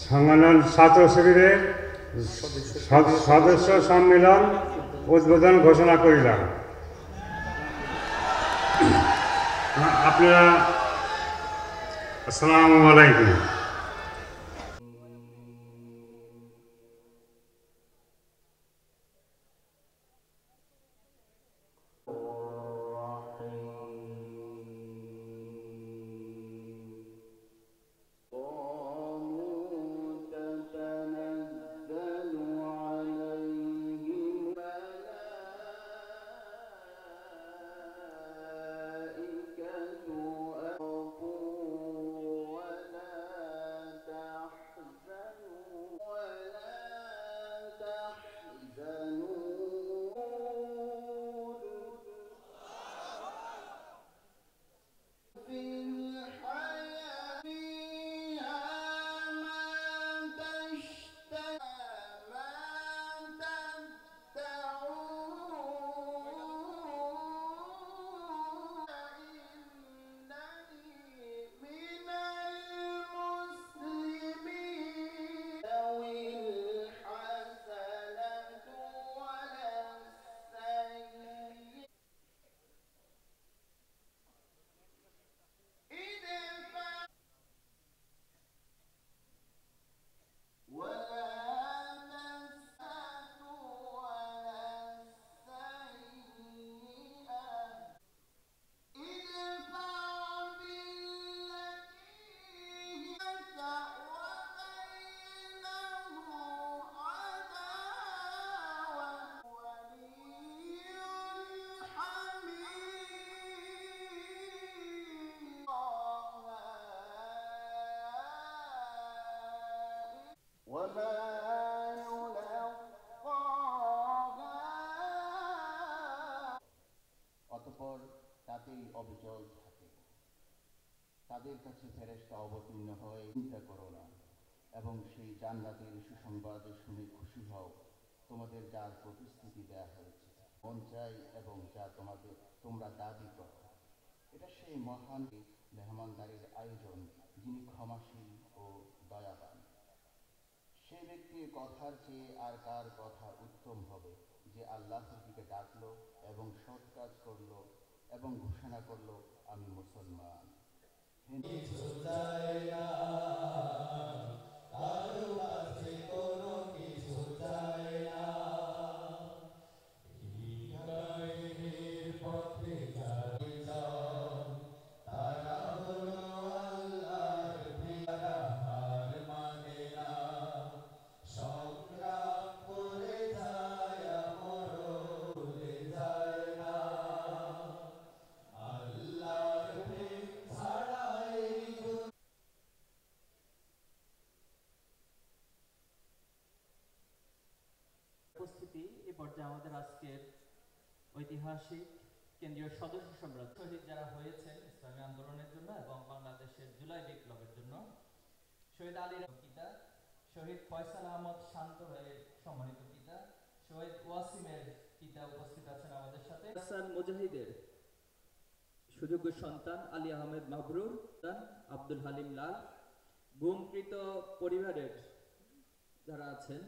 সংগঠন ছাত্র শিবিরের সদস্য সম্মেলন উদ্বোধন ঘোষণা করিলাম। আপনারা আসসালামু আলাইকুম। অতঃপর তাতেই অবিচল থাকে। তাদের কাছে ফেরেশতা অবতীর্ণ হয়, চিন্তা করো না এবং সেই জান্নাতের সুসংবাদ শুনে খুশি হও, তোমাদের যার প্রতিশ্রুতি দেয়া হয়েছে, মন চাই এবং যা তোমরা দাবি করো। এটা সেই মহান মেহমানদারির আয়োজন, যিনি ক্ষমাশীল ও দয়াবান। সেই ব্যক্তির কথার চেয়ে আর কার কথা উত্তম হবে, যে আল্লাহর দিকে ডাকলো এবং সৎ কাজ করলো এবং ঘোষণা করলো, আমি মুসলমান। উপস্থিতি এ পর্যায়ে আমাদের আজকের ঐতিহাসিক কেন্দ্রীয় সদস্য সম্রাট শহীদ যারা হয়েছেন ইসলামী আন্দোলনের জন্য এবং বাংলাদেশের জুলাই বিপ্লবের জন্য, শহীদ আলীর পিতা, শহীদ ফয়সাল আহমদ শান্ত ভাইয়ের সম্মানিত পিতা, শহীদ ওয়াসিমের পিতা উপস্থিত আছেন আমাদের সাথে, হাসান মুজাহিদের সুযোগ্য সন্তান আলী আহমেদ মাহবুর, আব্দুল হালিম লাল, গুমকৃত পরিবারের যারা আছেন